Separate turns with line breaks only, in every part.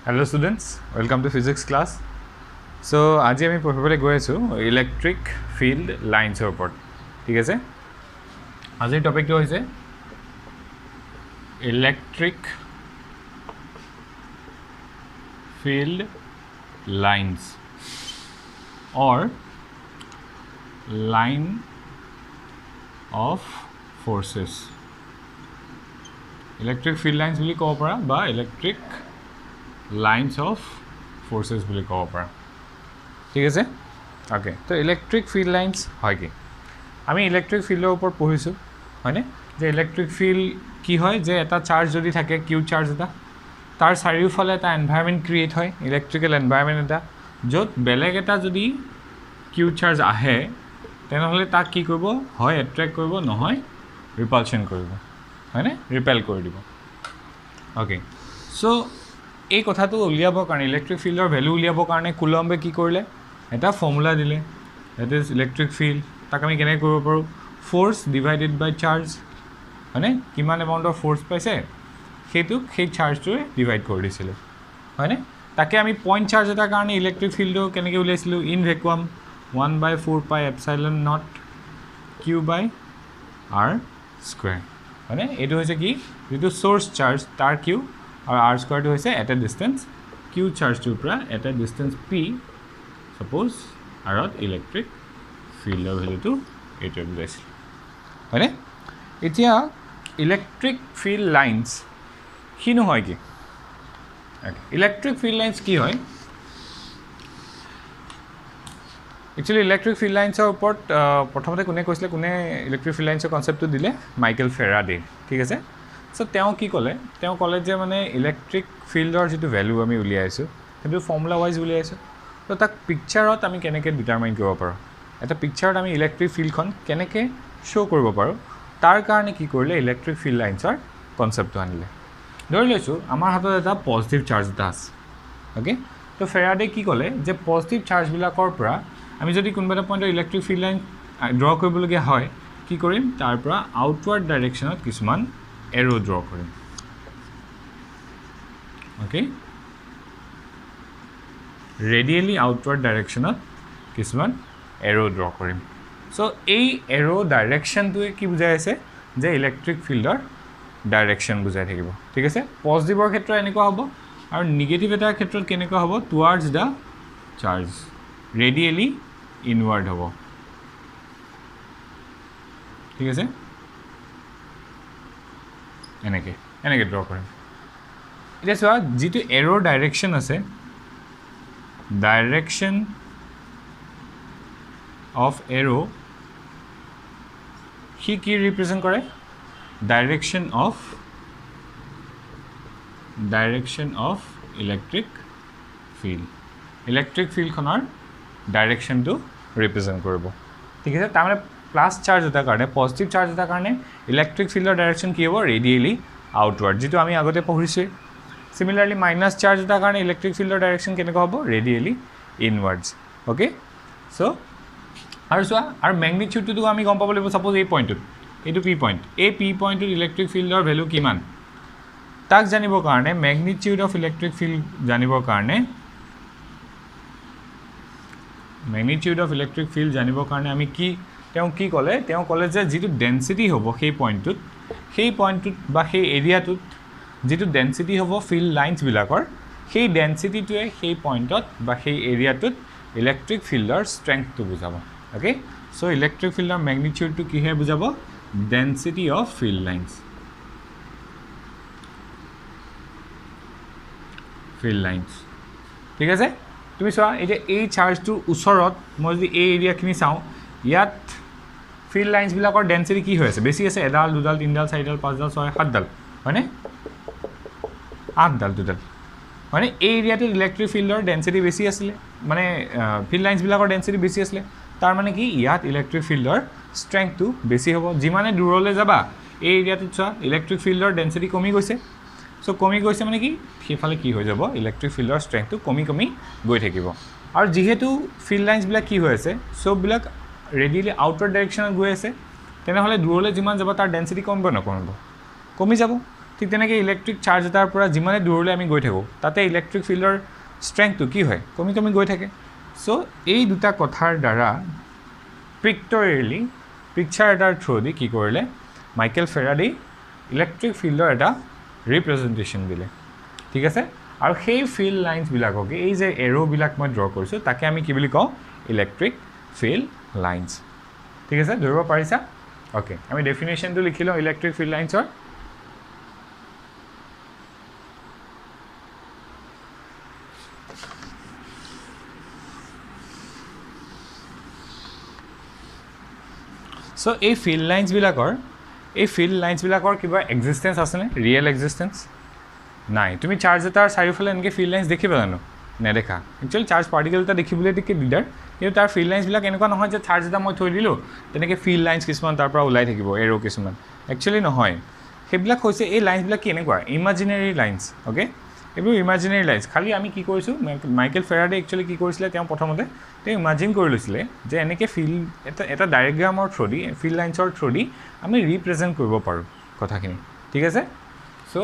Hello students, welcome to physics class. So আজি আমি পঢ়িবলৈ গৈ আছো ইলেক্ট্ৰিক ফিল্ড লাইনছৰ ওপৰত ঠিক আছে আজিৰ টপিকটো হৈছে electric field lines or line of forces electric field lines বুলি ক'ব পৰা বা electric lines of forces বুলি ক'ব পৰা ঠিক আছে ওকে তো ইলেক্ট্ৰিক ফিল্ড লাইনছ হয় কি আমি ইলেক্ট্ৰিক ফিল্ডৰ ওপৰত পঢ়িছোঁ হয়নে যে ইলেক্ট্ৰিক ফিল্ড কি হয় যে এটা চাৰ্জ যদি থাকে কিউ চাৰ্জ এটা তাৰ চাৰিওফালে এটা এনভাইৰনমেণ্ট ক্ৰিয়েট হয় ইলেক্ট্ৰিকেল এনভাইৰনমেণ্ট এটা য'ত বেলেগ এটা যদি কিউ চাৰ্জ আহে তেনেহ'লে তাক কি কৰিব হয় এট্ৰেক্ট কৰিব নহয় ৰিপালশ্যন কৰিব হয়নে ৰিপেল কৰি দিব ওকে চ' এই কথাটো উলিয়াবৰ কাৰণে ইলেক্ট্ৰিক ফিল্ডৰ ভেলু উলিয়াবৰ কাৰণে কুলম্বে কি কৰিলে এটা ফৰ্মুলা দিলে দ্যাট ইজ ইলেক্ট্ৰিক ফিল্ড তাক আমি কেনেকৈ কৰিব পাৰোঁ ফ'ৰ্চ ডিভাইডেড বাই চাৰ্জ হয়নে কিমান এমাউণ্টৰ ফ'ৰ্চ পাইছে সেইটোক সেই চাৰ্জটোৱে ডিভাইড কৰি দিছিলোঁ হয়নে তাকে আমি পইণ্ট চাৰ্জ এটাৰ কাৰণে ইলেক্ট্ৰিক ফিল্ডটো কেনেকৈ উলিয়াইছিলোঁ in vacuum 1/4 pi epsilon naught Q by R square হয়নে এইটো হৈছে কি যিটো চ'ৰ্চ চাৰ্জ তাৰ কিউ আৰু আৰ স্কুৱাৰটো হৈছে এট এ ডিষ্টেঞ্চ কিউ চাৰ্জটোৰ পৰা at a distance P suppose আৰত ইলেক্ট্ৰিক ফিল্ডৰ ভেলুটো এইটোৱে বুজাইছিল হয়নে এতিয়া ইলেক্ট্ৰিক ফিল্ড লাইনছ কিনো হয় কি ইলেক্ট্ৰিক ফিল্ড লাইনছ কি হয় একচুৱেলি ইলেক্ট্ৰিক ফিল্ড লাইনছৰ ওপৰত প্ৰথমতে কোনে কৈছিলে কোনে ইলেক্ট্ৰিক ফিল্ড লাইনছৰ কনচেপ্টটো দিলে মাইকেল ফেৰাডে ঠিক আছে চ' তেওঁ কি ক'লে তেওঁ ক'লে যে মানে ইলেক্ট্ৰিক ফিল্ডৰ যিটো ভেলু আমি উলিয়াইছোঁ সেইটো ফৰ্মুলা ৱাইজ উলিয়াইছোঁ ত' তাক পিকচাৰত আমি কেনেকৈ ডিটাৰমাইন কৰিব পাৰোঁ এটা পিকচাৰত আমি ইলেক্ট্ৰিক ফিল্ডখন কেনেকৈ শ্ব' কৰিব পাৰোঁ তাৰ কাৰণে কি কৰিলে ইলেক্ট্ৰিক ফিল্ড লাইনছৰ কনচেপ্টটো আনিলে ধৰি লৈছোঁ আমাৰ হাতত এটা পজিটিভ চাৰ্জ এটা আছে অ'কে ত' ফেৰাডে কি ক'লে যে পজিটিভ চাৰ্জবিলাকৰ পৰা আমি যদি কোনোবা এটা পইণ্টৰ ইলেক্ট্ৰিক ফিল্ড লাইন ড্ৰ কৰিবলগীয়া হয় কি কৰিম তাৰ পৰা আউটৱাৰ্ড ডাইৰেকশ্যনত কিছুমান এৰো ড্ৰ কৰিম অ'কে ৰেডিয়েলি আউটৱাৰ্ড ডাইৰেকশ্যনত কিছুমান এৰো ড্ৰ কৰিম চ' এই এৰো ডাইৰেকশ্যনটোৱে কি বুজাই আছে যে ইলেক্ট্ৰিক ফিল্ডৰ ডাইৰেকশ্যন বুজাই থাকিব ঠিক আছে পজিটিভৰ ক্ষেত্ৰত এনেকুৱা হ'ব আৰু নিগেটিভ এটাৰ ক্ষেত্ৰত কেনেকুৱা হ'ব টুৱাৰ্ডছ দ্য চাৰ্জ ৰেডিয়েলি ইনৱাৰ্ড হ'ব ঠিক আছে এনেকৈ ড্ৰ কৰিম এতিয়া চোৱা যিটো এৰোৰ ডাইৰেকশ্যন আছে ডাইৰেকশ্যন অফ এৰো সি কি ৰিপ্ৰেজেণ্ট কৰে ডাইৰেকশ্যন অফ ইলেক্ট্ৰিক ফিল্ডখনৰ ডাইৰেকশ্যনটো ৰিপ্ৰেজেণ্ট কৰিব ঠিক আছে তাৰমানে প্লাছ চাৰ্জ এটাৰ কাৰণে পজিটিভ চাৰ্জ এটাৰ কাৰণে ইলেক্ট্ৰিক ফিল্ডৰ ডাইৰেকশ্যন কি হ'ব ৰেডিয়েলি আউটৱাৰ্ড যিটো আমি আগতে পঢ়িছোঁৱেই চিমিলাৰলি মাইনাছ চাৰ্জ এটাৰ কাৰণে ইলেক্ট্ৰিক ফিল্ডৰ ডাইৰেকশ্যন কেনেকুৱা হ'ব ৰেডিয়েলি ইনৱাৰ্ডছ অ'কে চ' আৰু চোৱা আৰু মেগনিটিউডটো আমি গম পাব লাগিব ছাপ'জ এই পইণ্টটোত এইটো পি পইণ্ট এই পি পইণ্টটোত ইলেক্ট্ৰিক ফিল্ডৰ ভেলু কিমান তাক জানিবৰ কাৰণে মেগনিটিউড অফ ইলেক্ট্ৰিক ফিল্ড জানিবৰ কাৰণে আমি তেওঁ কি ক'লে যে যিটো ডেঞ্চিটি হ'ব সেই পইণ্টটোত বা সেই এৰিয়াটোত যিটো ডেঞ্চিটি হ'ব ফিল্ড লাইনছবিলাকৰ সেই ডেঞ্চিটিটোৱে সেই পইণ্টত বা সেই এৰিয়াটোত ইলেক্ট্ৰিক ফিল্ডৰ ষ্ট্ৰেংথটো বুজাব অ'কে চ' ইলেক্ট্ৰিক ফিল্ডৰ মেগনিটিউডটো কিহে বুজাব ডেঞ্চিটি অফ ফিল্ড লাইনছ ঠিক আছে তুমি চোৱা এতিয়া এই চাৰ্জটোৰ ওচৰত মই যদি এই এৰিয়াখিনি চাওঁ ইয়াত ফিল্ড লাইনছবিলাকৰ ডেঞ্চিটি কি হৈ আছে বেছি আছে এডাল দুডাল তিনিডাল চাৰিডাল পাঁচডাল ছয় সাতডাল হয়নে আঠডাল দুডাল হয়নে এই এৰিয়াটোত ইলেক্ট্ৰিক ফিল্ডৰ ডেঞ্চিটি বেছি আছিলে মানে ফিল্ড লাইনছবিলাকৰ ডেঞ্চিটি বেছি আছিলে তাৰ মানে কি ইয়াত ইলেক্ট্ৰিক ফিল্ডৰ ষ্ট্ৰেংথটো বেছি হ'ব যিমানে দূৰলৈ যাবা এই এৰিয়াটোত চোৱা ইলেক্ট্ৰিক ফিল্ডৰ ডেঞ্চিটি কমি গৈছে চ' কমি গৈছে মানে কি সেইফালে কি হৈ যাব ইলেক্ট্ৰিক ফিল্ডৰ ষ্ট্ৰেংথটো কমি গৈ থাকিব আৰু যিহেতু ফিল্ড লাইনছবিলাক কি হৈ আছে চববিলাক ৰেডিয়েলি আউটৱাৰ্ড ডাইৰেকশ্যনত গৈ আছে তেনেহ'লে দূৰলৈ যিমান যাব তাৰ ডেঞ্চিটি কমিব নকমিব কমি যাব ঠিক তেনেকৈ ইলেক্ট্ৰিক চাৰ্জ এটাৰ পৰা যিমানে দূৰলৈ আমি গৈ থাকোঁ তাতে ইলেক্ট্ৰিক ফিল্ডৰ ষ্ট্ৰেংথটো কি হয় কমি কমি গৈ থাকে চ' এই দুটা কথাৰ দ্বাৰা পিক্টৰিয়েলি পিকচাৰ এটাৰ থ্ৰুদি কি কৰিলে মাইকেল ফেৰাডে ইলেক্ট্ৰিক ফিল্ডৰ এটা ৰিপ্ৰেজেণ্টেশ্যন দিলে ঠিক আছে আৰু সেই ফিল্ড লাইন্সবিলাককে এই যে এৰ'বিলাক মই ড্ৰ কৰিছোঁ তাকে আমি কি বুলি কওঁ ইলেক্ট্ৰিক ফিল্ড লাইন্স ঠিক আছে ধৰিব পাৰিছা অ'কে আমি ডেফিনেশ্যনটো লিখি লওঁ ইলেক্ট্ৰিক ফিল্ড লাইন্সৰ চ' এই ফিল্ড লাইন্সবিলাকৰ কিবা এক্সিষ্টেঞ্চ আছেনে ৰিয়েল এক্সিষ্টেঞ্চ নাই তুমি চাৰ্জ এটাৰ চাৰিওফালে এনেকৈ ফিল্ড লাইন্স দেখিবা জানো নেদেখা একচুৱেলি চাৰ্জ পাৰ্টিকেল এটা দেখিবলৈ ଟିକେ দিগদাৰ কিন্তু তাৰ ফিল্ড লাইন্সবিলাক এনেকুৱা নহয় যে চাৰ্জ এটা মই থৈ দিলোঁ তেনেকৈ ফিল্ড লাইন্স কিছুমান তাৰ পৰা ওলাই থাকিব এৰ' কিছুমান একচুৱেলি নহয় সেইবিলাক হৈছে এই লাইন্সবিলাক কেনেকুৱা ইমাজিনেৰী লাইন্স অ'কে এইবোৰ ইমাজিনেৰী লাইন্স খালি আমি কি কৰিছোঁ মাইকেল ফেৰাডে একচুৱেলি কি কৰিছিলে তেওঁ প্ৰথমতে তেওঁ ইমাজিন কৰি লৈছিলে যে এনেকৈ ফিল্ড এটা ডায়েগ্ৰামৰ থ্ৰুদি ফিল্ড লাইন্সৰ থ্ৰুদি আমি ৰিপ্ৰেজেণ্ট কৰিব পাৰোঁ কথাখিনি ঠিক আছে চ'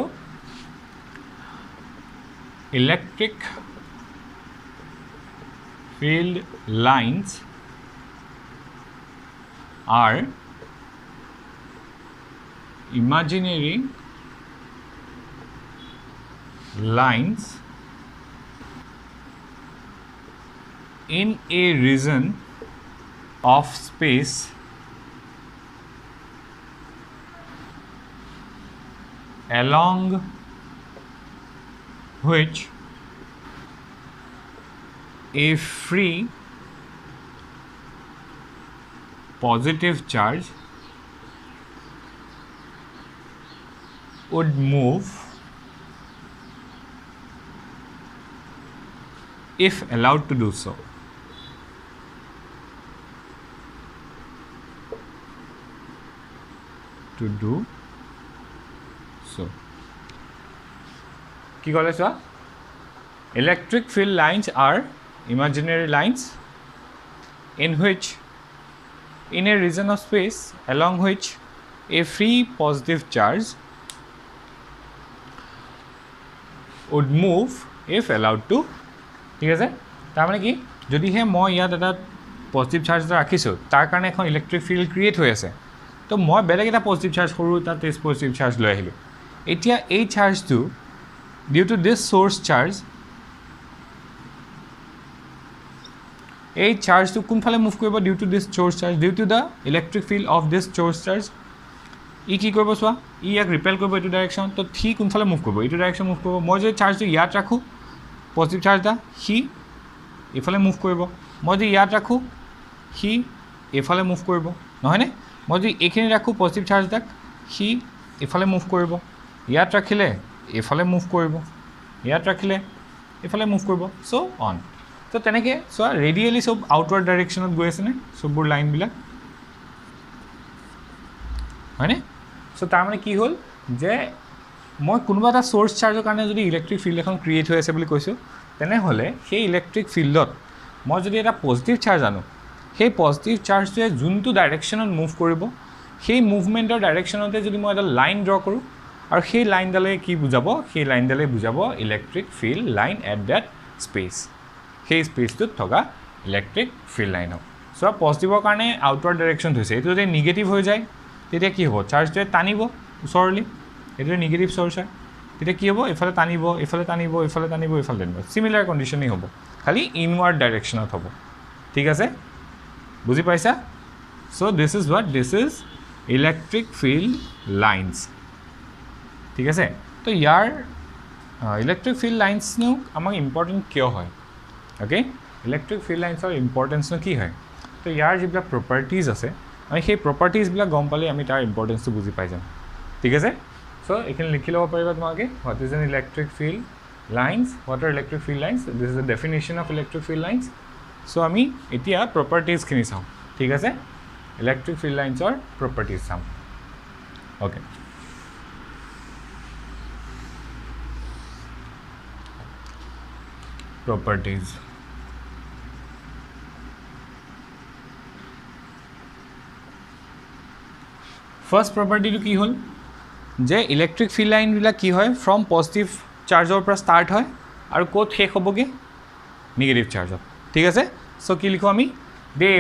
electric field lines are imaginary lines in a region of space along which a free positive charge would move if allowed to do so. কি ক'লে চোৱা electric field lines are imaginary lines in a region of space along which a free positive charge would move if allowed to ঠিক আছে তাৰমানে কি যদিহে মই ইয়াত এটা পজিটিভ চাৰ্জ এটা ৰাখিছোঁ তাৰ কাৰণে এখন ইলেক্ট্ৰিক ফিল্ড ক্ৰিয়েট হৈ আছে তো মই বেলেগ এটা পজিটিভ চাৰ্জ সৰু এটা টেষ্ট পজিটিভ চাৰ্জ লৈ আহিলোঁ এতিয়া এই চাৰ্জটো due to this source charge এই চাৰ্জটো কোনফালে মুভ কৰিব due to this source charge due to the electric field of this source charge ই কি কৰিব চোৱা ই ইয়াক ৰিপেল কৰিব এইটো ডাইৰেকশ্যন তো সি কোনফালে মুভ কৰিব এইটো ডাইৰেকশ্যন মুভ কৰিব মই যদি চাৰ্জটো ইয়াত ৰাখোঁ পজিটিভ চাৰ্জ এটা সি এইফালে মুভ কৰিব মই যদি ইয়াত ৰাখোঁ সি এইফালে মুভ কৰিব নহয়নে মই যদি এইখিনি ৰাখোঁ পজিটিভ চাৰ্জ এটাক সি এইফালে মুভ কৰিব ইয়াত ৰাখিলে এইফালে মুভ কৰিব ইয়াত ৰাখিলে এইফালে মুভ কৰিব চ' অন তো তেনেকৈ চোৱা ৰেডিয়েলি চব আউটৱাৰ্ড ডাইৰেকশ্যনত গৈ আছেনে চববোৰ লাইনবিলাক হয়নে চ' তাৰমানে কি হ'ল যে মই কোনোবা এটা চ'ৰ্চ চাৰ্জৰ কাৰণে যদি ইলেক্ট্ৰিক ফিল্ড এখন ক্ৰিয়েট হৈ আছে বুলি কৈছোঁ তেনেহ'লে সেই ইলেক্ট্ৰিক ফিল্ডত মই যদি এটা পজিটিভ চাৰ্জ আনো সেই পজিটিভ চাৰ্জটোৱে যোনটো ডাইৰেকশ্যনত মুভ কৰিব সেই মুভমেণ্টৰ ডাইৰেকশ্যনতে যদি মই এটা লাইন ড্ৰ কৰোঁ আৰু সেই লাইনডালে কি বুজাব সেই লাইনডালে বুজাব electric field line at that space সেই স্পেচটোত থকা ইলেক্ট্ৰিক ফিল্ড লাইনক চ' পজিটিভৰ কাৰণে আউটৱাৰ্ড ডাইৰেকশ্যন হৈছে এইটো যদি নিগেটিভ হৈ যায় তেতিয়া কি হ'ব চাৰ্জটোৱে টানিব ওচৰলৈ এইটোৱে নিগেটিভ চ'ৰ্চ হয় তেতিয়া কি হ'ব এইফালে টানিব এইফালে টানিব এইফালে টানিব এইফালে টানিব চিমিলাৰ কণ্ডিশ্যনেই হ'ব খালি ইনৱাৰ্ড ডাইৰেকশ্যনত হ'ব ঠিক আছে বুজি পাইছা so' this is what this is electric field lines ঠিক আছে তো ইয়াৰ ইলেক্ট্ৰিক ফিল্ড লাইন্সনো আমাক ইম্পৰ্টেণ্ট কিয় হয় অ'কে ইলেক্ট্ৰিক ফিল্ড লাইন্সৰ ইম্পৰ্টেঞ্চনো কি হয় তো ইয়াৰ যিবিলাক প্ৰপাৰ্টিজ আছে আমি সেই প্ৰপাৰ্টিজবিলাক গম পালে আমি তাৰ ইম্পৰ্টেঞ্চটো বুজি পাই যাম ঠিক আছে চ' এইখিনি লিখি ল'ব পাৰিবা তোমালোকে what is an electric field lines what are electric field lines this is the definition of electric field lines so' আমি এতিয়া প্ৰপাৰ্টিজখিনি চাওঁ ঠিক আছে ইলেক্ট্ৰিক ফিল্ড লাইন্সৰ প্ৰপাৰ্টিজ চাম okay properties first property to ki hol যে ইলেক্ট্ৰিক ফিল্ড লাইনবিলাক কি হয় ফ্ৰম পজিটিভ চাৰ্জৰ পৰা ষ্টাৰ্ট হয় আৰু ক'ত শেষ হ'বগৈ নিগেটিভ চাৰ্জত ঠিক আছে চ' কি লিখোঁ আমি দে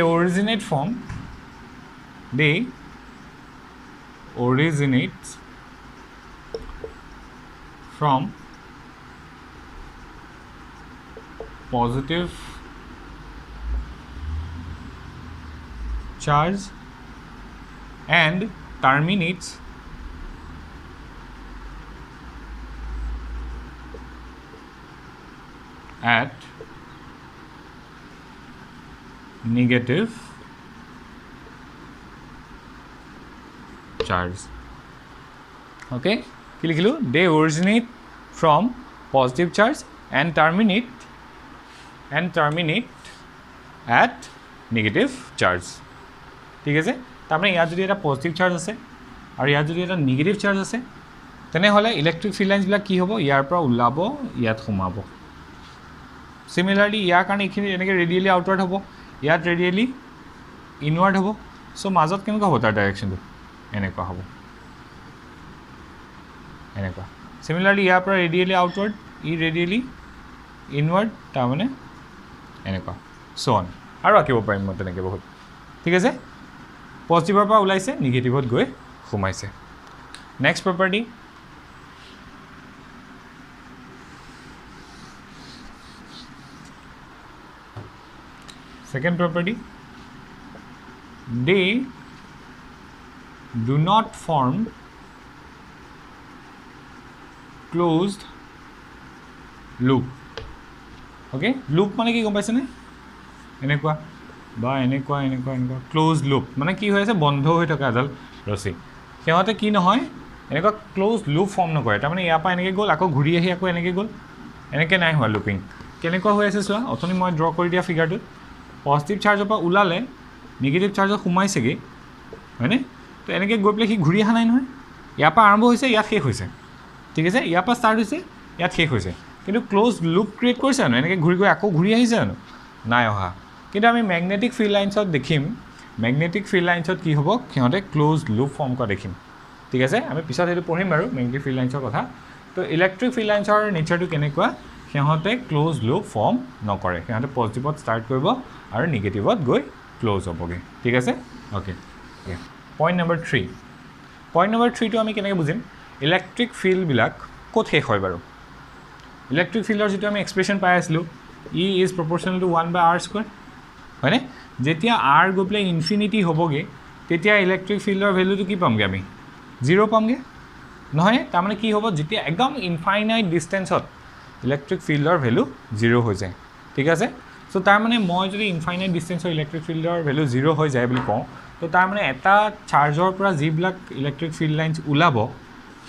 originate from positive charge and terminates at negative charge okay কি লিখিলোঁ they originate from positive charge and terminate at negative charge ঠিক আছে তাৰমানে ইয়াত যদি এটা পজিটিভ চাৰ্জ আছে আৰু ইয়াত যদি এটা নিগেটিভ চাৰ্জ আছে তেনেহ'লে ইলেক্ট্ৰিক ফিল্ড লাইনছবিলাক কি হ'ব ইয়াৰ পৰা ওলাব ইয়াত সোমাব সিমিলাৰলি ইয়াৰ কাৰণে এইখিনি এনেকৈ ৰেডিয়েলি আউটৱাৰ্ড হ'ব ইয়াত ৰেডিয়েলি ইনৱাৰ্ড হ'ব চ' মাজত কেনেকুৱা হ'ব তাৰ ডাইৰেকশ্যনটো এনেকুৱা হ'ব এনেকুৱা সিমিলাৰলি ইয়াৰ পৰা ৰেডিয়েলি আউটৱাৰ্ড ই ৰেডিয়েলি ইনৱাৰ্ড তাৰমানে এনেকুৱা চ' অন আৰু আঁকিব পাৰিম মই তেনেকৈ বহুত ঠিক আছে পজিটিভৰ পৰা ওলাইছে নিগেটিভত গৈ সোমাইছে next property second property they do not form closed loop okay loop মানে কি গম পাইছে নে এনেকুৱা বা এনেকুৱা ক্লোজ লুপ মানে কি হৈ আছে বন্ধ হৈ থকা এডাল ৰছী সিহঁতে কি নহয় এনেকুৱা ক্লোজ লুপ ফৰ্ম নকৰে তাৰমানে ইয়াৰ পৰা এনেকৈ গ'ল আকৌ ঘূৰি আহি আকৌ এনেকৈ গ'ল এনেকৈ নাই হোৱা লুপিং কেনেকুৱা হৈ আছে চোৱা অথনি মই ড্ৰ কৰি দিয়া ফিগাৰটোত পজিটিভ চাৰ্জৰ পৰা ওলালে নিগেটিভ চাৰ্জত সোমাইছেগৈ হয়নে তো এনেকৈ গৈ পেলাই সি ঘূৰি অহা নাই নহয় ইয়াৰ পৰা আৰম্ভ হৈছে ইয়াত শেষ হৈছে ঠিক আছে ইয়াৰ পৰা ষ্টাৰ্ট হৈছে ইয়াত শেষ হৈছে কিন্তু ক্লোজ লুপ ক্ৰিয়েট কৰিছে জানো এনেকৈ ঘূৰি গৈ আকৌ ঘূৰি আহিছে জানো নাই অহা কিন্তু আমি মেগনেটিক ফিল্ড লাইনছত দেখিম মেগনেটিক ফিল্ড লাইনছত কি হ'ব সিহঁতে ক্লোজ লুপ ফৰ্ম কৰা দেখিম ঠিক আছে আমি পিছত সেইটো পঢ়িম বাৰু মেগনেটিক ফিল্ড লাইনছৰ কথা তো ইলেক্ট্ৰিক ফিল্ড লাইনছৰ নেচাৰটো কেনেকুৱা সিহঁতে ক্লোজ লুপ ফৰ্ম নকৰে সিহঁতে পজিটিভত ষ্টাৰ্ট কৰিব আৰু নিগেটিভত গৈ ক্লোজ হ'বগৈ ঠিক আছে অ'কে পইণ্ট নম্বৰ 3টো আমি কেনেকৈ বুজিম ইলেক্ট্ৰিক ফিল্ডবিলাক ক'ত শেষ হয় বাৰু ইলেক্ট্ৰিক ফিল্ডৰ যিটো আমি এক্সপ্ৰেশ্যন পাই আছিলোঁ ই ইজ প্ৰপৰ্চনেল টু 1/r² হয়নে যেতিয়া r গৈ পেলাই ইনফিনিটি হ'বগৈ তেতিয়া ইলেক্ট্ৰিক ফিল্ডৰ ভেলুটো কি পামগৈ আমি 0 পামগৈ নহয় তাৰমানে কি হ'ব যেতিয়া একদম ইনফাইনাইট ডিষ্টেঞ্চত ইলেক্ট্ৰিক ফিল্ডৰ ভেলু 0 হৈ যায় ঠিক আছে চ' তাৰমানে মই যদি ইনফাইনাইট ডিষ্টেঞ্চৰ ইলেক্ট্ৰিক ফিল্ডৰ ভেলু 0 হৈ যায় বুলি কওঁ তো তাৰমানে এটা চাৰ্জৰ পৰা যিবিলাক ইলেক্ট্ৰিক ফিল্ড লাইনছ ওলাব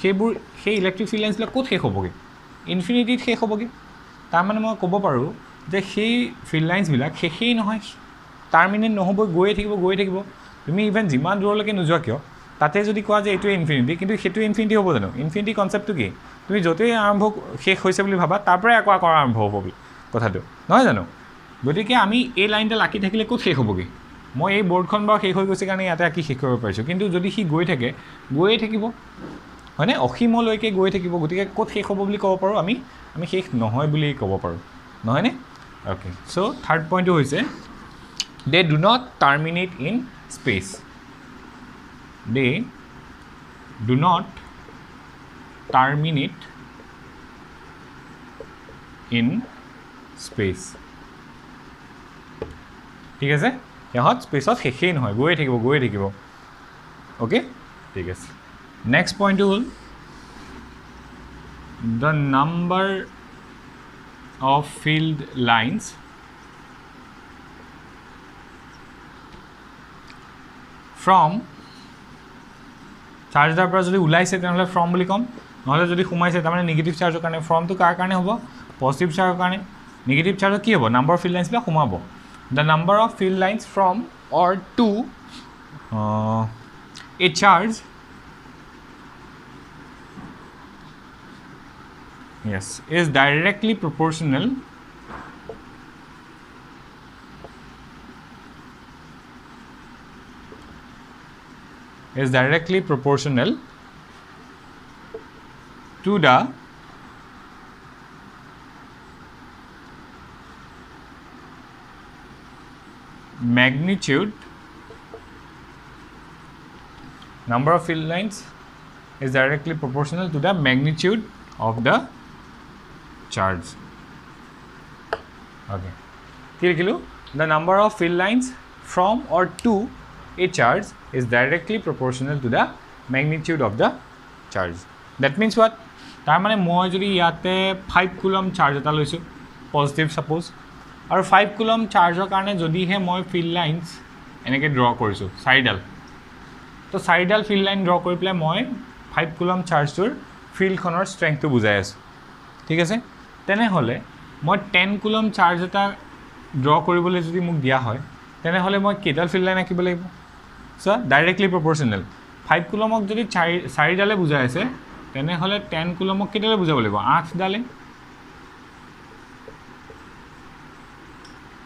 সেইবোৰ সেই ইলেক্ট্ৰিক ফিল্ড লাইনছবিলাক ক'ত শেষ হ'বগৈ ইনফিনিটিত শেষ হ'বগৈ তাৰমানে মই ক'ব পাৰোঁ যে সেই ফিল্ড লাইনছবিলাক শেষেই নহয় টাৰ্মিনেট নহ'ব গৈয়ে থাকিব তুমি ইভেন যিমান দূৰলৈকে নোযোৱা কিয় তাতে যদি কোৱা যে এইটোৱে ইনফিনিটি কিন্তু সেইটো ইনফিনিটি হ'ব জানো ইনফিনিটি কনচেপ্টটো কি তুমি য'তেই শেষ হৈছে বুলি ভাবা তাৰ পৰাই আকৌ আৰম্ভ হ'ব বুলি কথাটো নহয় জানো গতিকে আমি এই লাইনডাল আঁকি থাকিলে ক'ত শেষ হ'বগৈ মই এই বৰ্ডখন বাৰু শেষ হৈ গৈছে কাৰণে ইয়াতে আঁকি শেষ কৰিব পাৰিছোঁ কিন্তু যদি সি গৈয়ে থাকিব হয়নে অসীমলৈকে গৈ থাকিব গতিকে ক'ত শেষ হ'ব বুলি ক'ব পাৰোঁ আমি শেষ নহয় বুলি ক'ব পাৰোঁ নহয়নে অ'কে চ' থাৰ্ড পইণ্টটো হৈছে they do not terminate in space they do not terminate in space ঠিক আছে সিহঁত স্পেচত শেষেই নহয় গৈয়ে থাকিব অ'কে ঠিক আছে নেক্সট পইণ্টটো হ'ল the number of field lines from চাৰ্জৰ পৰা যদি ওলাইছে তেনেহ'লে ফ্ৰম বুলি ক'ম নহ'লে যদি সোমাইছে তাৰমানে নিগেটিভ চাৰ্জৰ কাৰণে ফ্ৰমটো কাৰ কাৰণে হ'ব পজিটিভ চাৰ্জৰ কাৰণে নিগেটিভ চাৰ্জত কি হ'ব নাম্বাৰ অফ ফিল্ড লাইনছবিলাক সোমাব the number of field lines from or to a charge is directly proportional to the magnitude, number of field lines is directly proportional to the magnitude of the charge. Okay, the number of field lines from or to a charge is directly proportional to the magnitude of the charge. That means what? তাৰ মানে মই যদি ইয়াতে 5 coulomb charge এটা লৈছোঁ positive suppose আৰু 5 coulomb চাৰ্জৰ কাৰণে যদিহে মই ফিল্ড লাইন্স এনেকৈ ড্ৰ কৰিছোঁ চাৰিডাল, তো চাৰিডাল ফিল্ড লাইন ড্ৰ কৰি পেলাই মই 5 কুলম চাৰ্জটোৰ ফিল্ডখনৰ ষ্ট্ৰেংথটো বুজাই আছোঁ। ঠিক আছে, তেনেহ'লে মই 10 কুলম চাৰ্জ এটা ড্ৰ কৰিবলৈ যদি মোক দিয়া হয় তেনেহ'লে মই কেইডাল ফিল্ড লাইন আঁকিব লাগিব? চ' ডাইৰেক্টলি প্ৰপৰ্চনেল। 5 কুলমক যদি চাৰিডালে বুজাই আছে তেনেহ'লে 10 কুলমক কেইডালে বুজাব লাগিব? 8ডালে।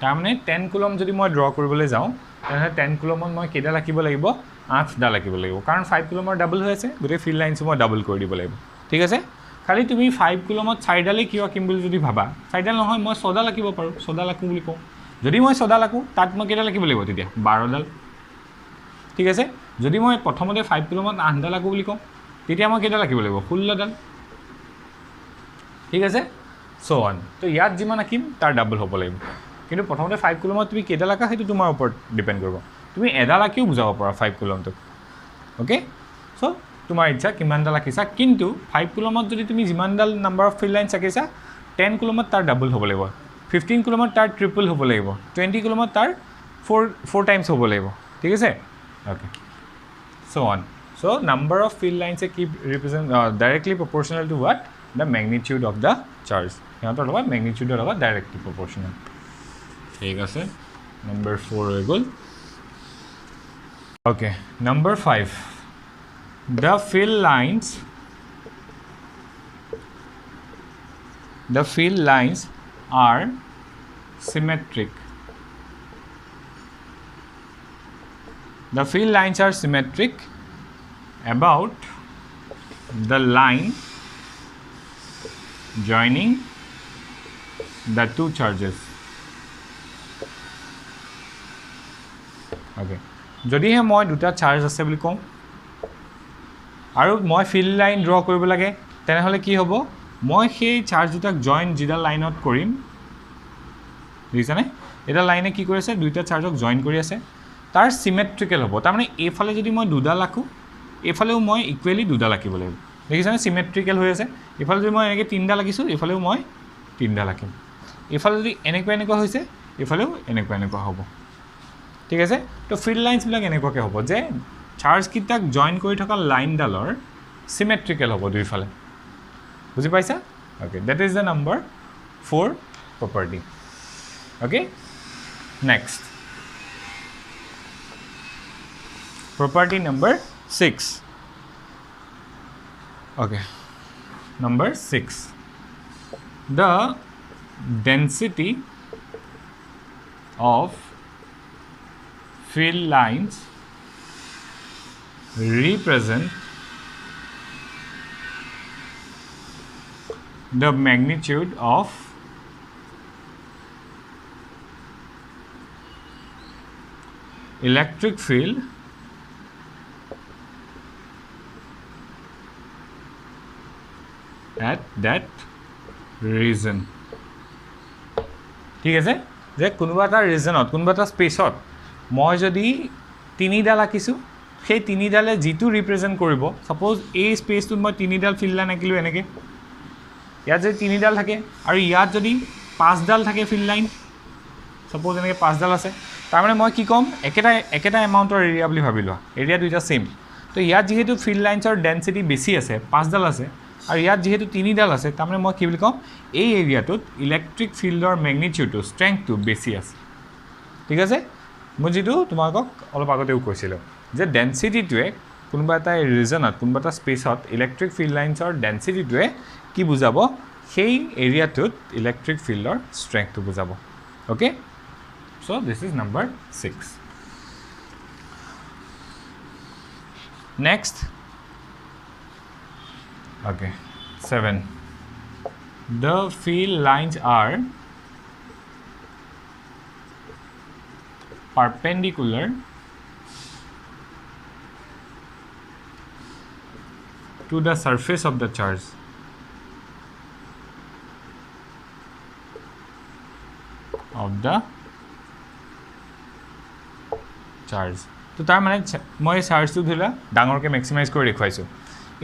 তাৰমানে 10 কুলম যদি মই ড্ৰ কৰিবলৈ যাওঁ তেনেহ'লে 10 কুলমত মই কেইডাল আঁকিব লাগিব? 8ডাল আঁকিব লাগিব, কাৰণ 5 কুলমৰ ডাবল হৈ আছে, গোটেই ফিল্ড লাইনছো মই ডাবল কৰি দিব লাগিব। ঠিক আছে, খালি তুমি 5 কুলমত চাৰিডালেই কিয় আঁকিম বুলি যদি ভাবা, চাৰিডাল নহয় মই 6ডাল আঁকিব পাৰোঁ, 6ডাল আঁকো বুলি কওঁ। যদি মই 6ডাল আঁকো তাত মই কেইডাল আঁকিব লাগিব তেতিয়া? 12ডাল। ঠিক আছে, যদি মই প্ৰথমতে 5 কুলমত 8ডাল আঁকো বুলি কওঁ তেতিয়া মই কেইডাল আঁকিব লাগিব? 16ডাল। ঠিক আছে, চ' অন। তো ইয়াত যিমান আঁকিম তাৰ ডাবল হ'ব লাগিব, কিন্তু প্ৰথমতে 5 কুলমত তুমি কেইডাল আঁকা সেইটো তোমাৰ ওপৰত ডিপেণ্ড কৰিব। তুমি এডাল আঁকিও বুজাব পাৰা 5 কুলমটোক। অ'কে, চ' তোমাৰ ইচ্ছা কিমানডাল আঁকিছা, কিন্তু 5 কুলমত যদি তুমি যিমানডাল নাম্বাৰ অফ ফিল্ড লাইনছ আঁকিছা 10 কুলমত তাৰ ডাবল হ'ব লাগিব, 15 কুলমত তাৰ ট্ৰিপল হ'ব লাগিব, 20 কুলমত তাৰ 4 টাইমছ হ'ব লাগিব। ঠিক আছে, okay, so' on. So' number of field লাইনছে কি represent? Directly proportional to what? The magnitude of the charge. সিহঁতৰ লগত মেগনিটিউডৰ লগত ডাইৰেক্টলি প্ৰপৰ্চনেল। ঠিক আছে, নম্বৰ 4 হৈ গ'ল। Okay, number 5, the field lines are symmetric. The field lines are symmetric about the line joining the two charges. Okay, যদিহে মই দুটা চাৰ্জ আছে বুলি কওঁ আৰু মই ফিল্ড লাইন ড্ৰ কৰিব লাগে তেনেহ'লে কি হ'ব? মই সেই চাৰ্জ দুটাক জইন যিডাল লাইনত কৰিম, বুজিছানে? এইডাল লাইনে কি কৰি আছে? দুইটা চাৰ্জক জইন কৰি আছে, তাৰ চিমেট্ৰিকেল হ'ব। তাৰমানে এইফালে যদি মই দুডাল আঁকো এইফালেও মই ইকুৱেলি দুডাল আঁকিব লাগিব, দেখিছানে? চিমেট্ৰিকেল হৈ আছে। এইফালে যদি মই এনেকৈ 3ডাল আঁকিছোঁ এইফালেও মই 3ডাল আঁকিম, এইফালে যদি এনেকুৱা হৈছে এইফালেও এনেকুৱা হ'ব। ঠিক আছে, তো ফিল্ড লাইন্সবিলাক এনেকুৱাকৈ হ'ব যে চাৰ্জকেইটাক জইন কৰি থকা লাইনডালৰ চিমেট্ৰিকেল হ'ব দুইফালে। বুজি পাইছা? Okay, that is the number 4 property. Okay, next property number 6. Okay, number 6, the density of field lines represent the magnitude of electric field at that region. ঠিক আছে, যে কোনোবা এটা ৰিজনত, কোনোবা এটা স্পেচত মই যদি 3ডাল আঁকিছোঁ, সেই 3ডালে যিটো ৰিপ্ৰেজেণ্ট কৰিব, ছাপ'জ এই স্পেচটোত মই 3ডাল ফিল্ড লাইন আঁকিলোঁ এনেকৈ, ইয়াত যদি 3ডাল থাকে আৰু ইয়াত যদি 5ডাল থাকে ফিল্ড লাইন, ছাপ'জ এনেকৈ 5ডাল আছে, তাৰমানে মই কি ক'ম? একেটা এমাউণ্টৰ এৰিয়া বুলি ভাবি লোৱা, এৰিয়া দুইটা ছেইম। তো ইয়াত যিহেতু ফিল্ড লাইন্সৰ ডেঞ্চিটি বেছি আছে, 5ডাল আছে, আৰু ইয়াত যিহেতু 3ডাল আছে, তাৰমানে মই কি বুলি ক'ম? এই এৰিয়াটোত ইলেক্ট্ৰিক ফিল্ডৰ মেগনিটিউডটো, ষ্ট্ৰেংথটো বেছি আছে। ঠিক আছে, মই যিটো তোমালোকক অলপ আগতেও কৈছিলোঁ যে ডেঞ্চিটিটোৱে কোনোবা এটা ৰিজনত, কোনোবা এটা স্পেচত ইলেক্ট্ৰিক ফিল্ড লাইন্সৰ ডেঞ্চিটিটোৱে কি বুজাব? সেই এৰিয়াটোত ইলেক্ট্ৰিক ফিল্ডৰ ষ্ট্ৰেংথটো বুজাব। Okay, so' this is number 6. Next, okay, 7. The field lines are perpendicular to the surface of the charge. তো তাৰ মানে মই চাৰ্জটো ধৰিলা ডাঙৰকৈ মেক্সিমাইজ কৰি দেখুৱাইছোঁ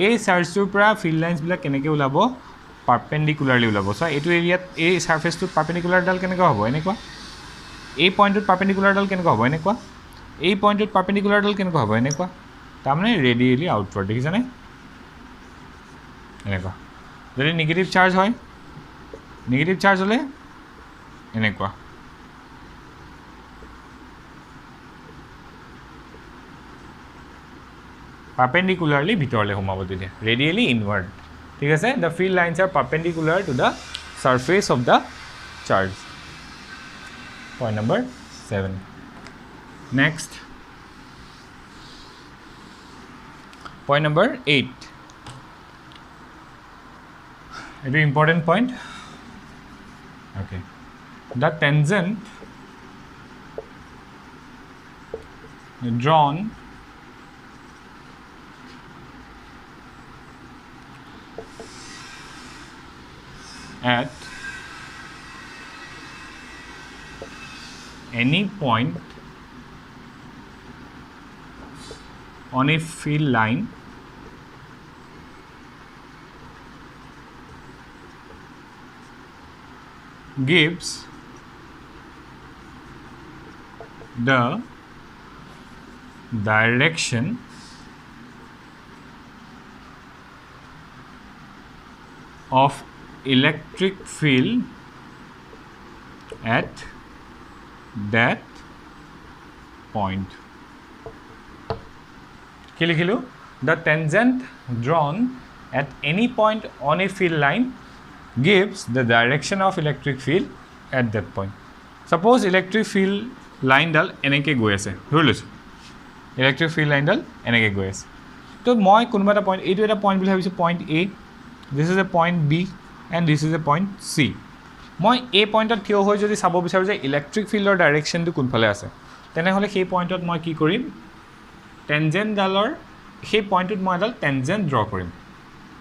এই চাৰ্জটোৰ পৰা ফিল্ড লাইন্সবিলাক কেনেকৈ ওলাব পাৰপেণ্ডিকুলাৰলি ওলাব চ' এইটো এৰিয়াত এই চাৰ্ফেচটোত পাৰপেণ্ডিকুলাৰডাল কেনেকুৱা হ'ব এনেকুৱা এই পইণ্টটোত পাৰপেণ্ডিকুলাৰডাল কেনেকুৱা হ'ব এনেকুৱা এই পইণ্টটোত পাৰপেণ্ডিকুলাৰডাল কেনেকুৱা হ'ব এনেকুৱা তাৰমানে ৰেডিয়েলি আউটৱাৰ্ড দেখিছানে এনেকুৱা যদি নিগেটিভ চাৰ্জ হয় নিগেটিভ চাৰ্জ হ'লে এনেকুৱা perpendicularly ভিতৰলৈ সোমাব তেতিয়া radially inward ঠিক আছে the field lines are perpendicular to the surface of the charge point number 7 next point number 8 a very important point okay the tangent drawn at any point on a field line gives the direction of electric field at that point. The tangent drawn at any point on a field line gives the direction of electric field at that point. Suppose electric field line dal eneke goi ase dhori electric field line dal eneke goi ase to moi konoba eta point etu eta point boli bhabisu point A, this is a point B and this is a point C. মই এই পইণ্টত থিয় হৈ যদি চাব বিচাৰোঁ যে electric ফিল্ডৰ ডাইৰেকশ্যনটো কোনফালে আছে তেনেহ'লে সেই পইণ্টত মই কি কৰিম টেনজেণ্টডালৰ সেই পইণ্টটোত মই এডাল টেনজেণ্ট ড্ৰ কৰিম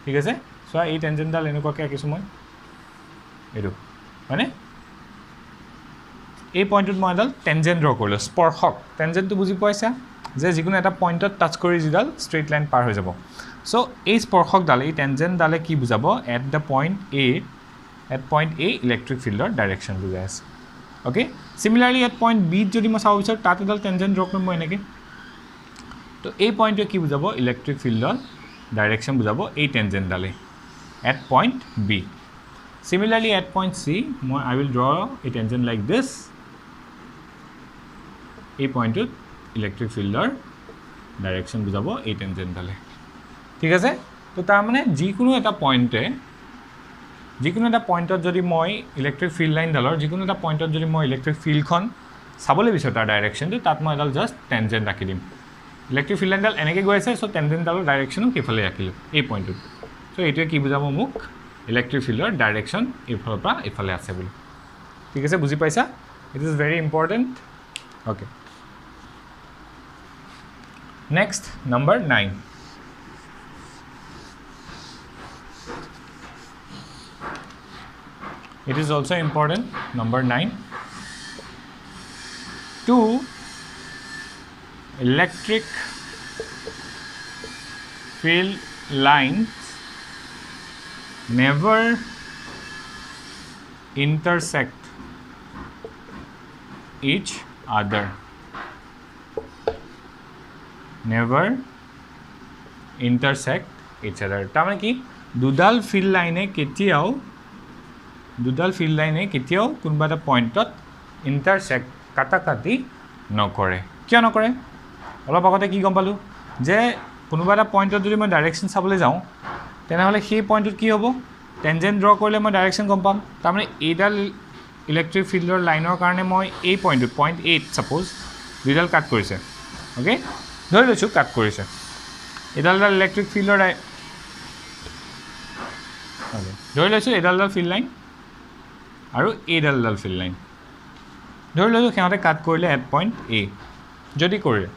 ঠিক আছে চোৱা এই টেনজেণ্টডাল এনেকুৱাকৈ আঁকিছোঁ মই এইটো হয়নে এই পইণ্টটোত মই এডাল টেনজেণ্ট ড্ৰ কৰিলোঁ স্পৰ্শক টেনজেণ্টটো বুজি পাইছা যে যিকোনো এটা পইণ্টত টাচ কৰি যিডাল ষ্ট্ৰেইট লাইন পাৰ হৈ যাব চ' এই স্পৰ্শকডাল এই টেনজেণ্টডালে কি বুজাব at the point A at point A electric field or direction বুজাই আছে okay similarly at point B যদি মই চাব বিচাৰোঁ তাত এডাল টেনজেণ্ট ড্ৰ কৰিম মই এনেকৈ তো এই পইণ্টটোৱে কি বুজাব ইলেক্ট্ৰিক ফিল্ডৰ ডাইৰেকশ্যন বুজাব এই টেনজেণ্টডালে at point B similarly at point C মই I will draw a tangent like this এই পইণ্টটোত ইলেক্ট্ৰিক ফিল্ডৰ ডাইৰেকশ্যন বুজাব এই টেনজেণ্টডালে ঠিক আছে তো তাৰমানে যিকোনো এটা পইণ্টত যদি মই ইলেক্ট্ৰিক ফিল্ড লাইনডালৰ যিকোনো এটা পইণ্টত যদি মই ইলেক্ট্ৰিক ফিল্ডখন চাবলৈ বিচাৰোঁ তাৰ ডাইৰেকশ্যনটো তাত মই এডাল জাষ্ট টেনজেণ্ট ৰাখি দিম ইলেক্ট্ৰিক ফিল্ড লাইনডাল এনেকৈ গৈ আছে চ' টেনজেণ্টডালৰ ডাইৰেকশ্যনো সেইফালে ৰাখিলোঁ এই পইণ্টটোত চ' এইটোৱে কি বুজাব মোক ইলেক্ট্ৰিক ফিল্ডৰ ডাইৰেকশ্যন এইফালৰ পৰা এইফালে আছে বুলি ঠিক আছে বুজি পাইছা it is very important okay next number 9 It is also important, number 9. 2 electric field lines never intersect each other. Never intersect each other. তাৰমানে কি দুডাল ফিল্ড লাইনে কেতিয়াও কোনোবা এটা পইণ্টত ইণ্টাৰচেক্ট কাটাকাটি নকৰে কিয় নকৰে অলপ আগতে কি গম পালোঁ যে কোনোবা এটা পইণ্টত যদি মই ডাইৰেকশ্যন চাবলৈ যাওঁ তেনেহ'লে সেই পইণ্টটোত কি হ'ব টেনজেণ্ট ড্ৰ কৰিলে মই ডাইৰেকশ্যন গম পাম তাৰমানে এইডাল ইলেক্ট্ৰিক ফিল্ডৰ লাইনৰ কাৰণে মই এই পইণ্টটোত পইণ্ট 8 ছাপ'জ দুইডাল কাট কৰিছে অ'কে ধৰি লৈছোঁ কাট কৰিছে এইডাল ইলেক্ট্ৰিক ফিল্ডৰ অ'কে ধৰি লৈছোঁ এডাল ফিল্ড লাইন আৰু এইডাল ফিল্ড লাইন ধৰি লৈছোঁ সিহঁতে কাট কৰিলে এট পইণ্ট এ যদি কৰে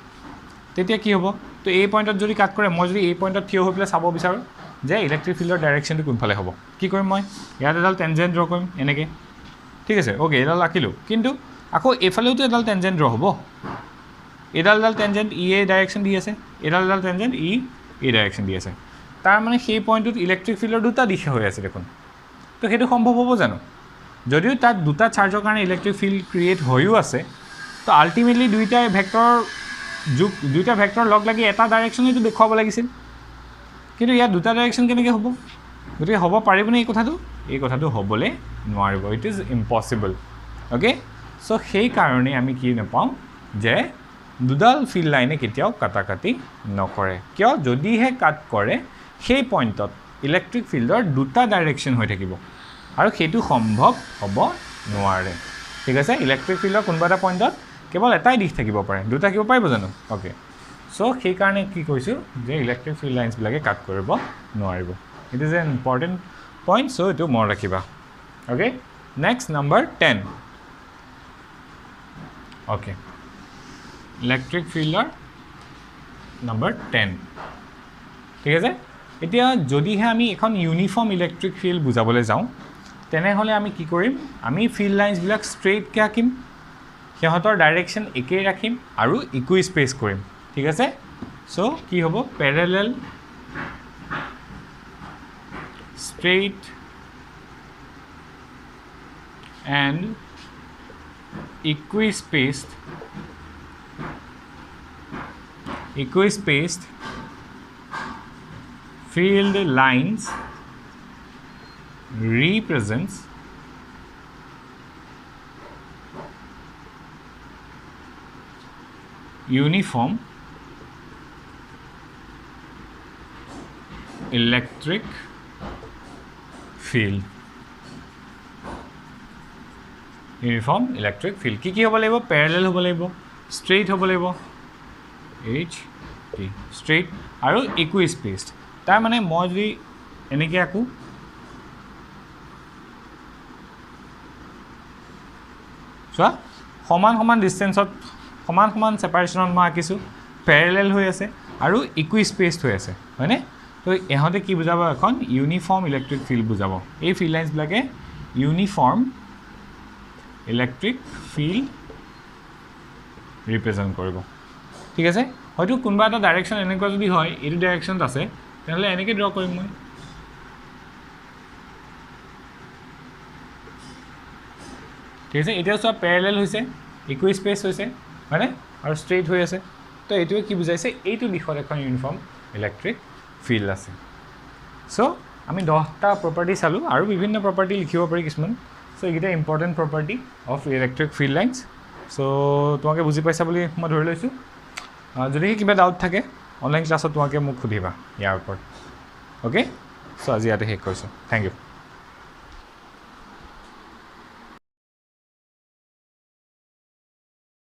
তেতিয়া কি হ'ব তো এই পইণ্টত যদি কাট কৰে মই যদি এই পইণ্টত থিয় হৈ পেলাই চাব বিচাৰোঁ যে ইলেক্ট্ৰিক ফিল্ডৰ ডাইৰেকশ্যনটো কোনফালে হ'ব কি কৰিম মই ইয়াত এডাল টেনজেণ্ট ড্ৰ কৰিম এনেকৈ ঠিক আছে অ'কে এডাল আঁকিলোঁ কিন্তু আকৌ এইফালেওতো এডাল টেনজেণ্ট ড্ৰ হ'ব এডাল টেনজেণ্ট ই এ ডাইৰেকশ্যন দি আছে এডাল টেনজেণ্ট ই এই ডাইৰেকশ্যন দি আছে তাৰ মানে সেই পইণ্টটোত ইলেক্ট্ৰিক ফিল্ডৰ দুটা দিশা হৈ আছে দেখোন তো সেইটো সম্ভৱ হ'ব জানো যদিও তাত দুটা চাৰ্জৰ কাৰণে ইলেক্ট্ৰিক ফিল্ড ক্ৰিয়েট হৈও আছে তো আল্টিমেটলি দুইটা ভেক্টৰ লগ লাগি এটা ডাইৰেকশ্যনেইটো দেখুৱাব লাগিছিল কিন্তু ইয়াত দুটা ডাইৰেকশ্যন কেনেকৈ হ'ব গতিকে হ'ব পাৰিবনে এই কথাটো হ'বলৈ নোৱাৰিব it is impossible okay so' সেইকাৰণে আমি কি নাপাওঁ যে দুডাল ফিল্ড লাইনে কেতিয়াও কাটাকাটি নকৰে কিয় যদিহে কাট কৰে সেই পইণ্টত ইলেক্ট্ৰিক ফিল্ডৰ দুটা ডাইৰেকশ্যন হৈ থাকিব আৰু সেইটো সম্ভৱ হ'ব নোৱাৰে ঠিক আছে ইলেক্ট্ৰিক ফিল্ডৰ কোনোবা এটা পইণ্টত কেৱল এটাই দিশ থাকিব পাৰে দুটা থাকিব পাৰিব জানো অ'কে চ' সেইকাৰণে কি কৈছোঁ যে ইলেক্ট্ৰিক ফিল্ড লাইন্সবিলাকে কাট কৰিব নোৱাৰিব it is an important point so' এইটো মনত ৰাখিবা okay next number 10 okay electric ফিল্ডৰ নম্বৰ 10 ঠিক আছে এতিয়া যদিহে আমি এখন ইউনিফৰ্ম ইলেক্ট্ৰিক ফিল্ড বুজাবলৈ যাওঁ তেনেহ'লে আমি কি কৰিম আমি ফিল্ড লাইন্সবিলাক ষ্ট্ৰেইটকৈ আঁকিম সিহঁতৰ ডাইৰেকশ্যন একেই ৰাখিম আৰু ইকুই স্পেচ কৰিম ঠিক আছে চ' কি হ'ব parallel straight and equispaced field lines represents uniform electric field uniform electric field কি হ'ব লাগিব পেৰেলেল হ'ব লাগিব ষ্ট্ৰেইট হ'ব লাগিব এইচ টি ষ্ট্ৰেইট আৰু ইকুই স্পেচড তাৰ মানে মই যদি এনেকৈ আঁকো চোৱা সমান ডিষ্টেঞ্চত সমান ছেপাৰেশ্যনত মই আঁকিছোঁ পেৰেলেল হৈ আছে আৰু ইকুই স্পেচড হৈ আছে হয়নে তো ইহঁতে কি বুজাব এখন ইউনিফৰ্ম ইলেক্ট্ৰিক ফিল্ড বুজাব এই ফিল্ড লাইন্সবিলাকে ইউনিফৰ্ম ইলেক্ট্ৰিক ফিল্ড ৰিপ্ৰেজেণ্ট কৰিব ঠিক আছে হয়তো কোনোবা এটা ডাইৰেকশ্যন এনেকুৱা যদি হয় এইটো ডাইৰেকশ্যনত আছে তেনেহ'লে এনেকৈ ড্ৰ কৰিম মই ঠিক আছে এতিয়া চোৱা পেৰেলেল হৈছে ইকুই স্পেচ হৈছে হয়নে আৰু ষ্ট্ৰেইট হৈ আছে তো এইটোৱে কি বুজাইছে এইটো দিশত এখন ইউনিফৰ্ম ইলেক্ট্ৰিক ফিল্ড আছে চ' আমি 10টা প্ৰপাৰ্টি চালোঁ আৰু বিভিন্ন প্ৰপাৰ্টি লিখিব পাৰি কিছুমান চ' এইকেইটা important property of electric field lines so' তোমালোকে বুজি পাইছা বুলি মই ধৰি লৈছোঁ যদি কিবা ডাউট থাকে অনলাইন ক্লাছত তোমালোকে মোক সুধিবা ইয়াৰ ওপৰত অ'কে চ' আজি ইয়াতে শেষ কৰিছোঁ থেংক ইউ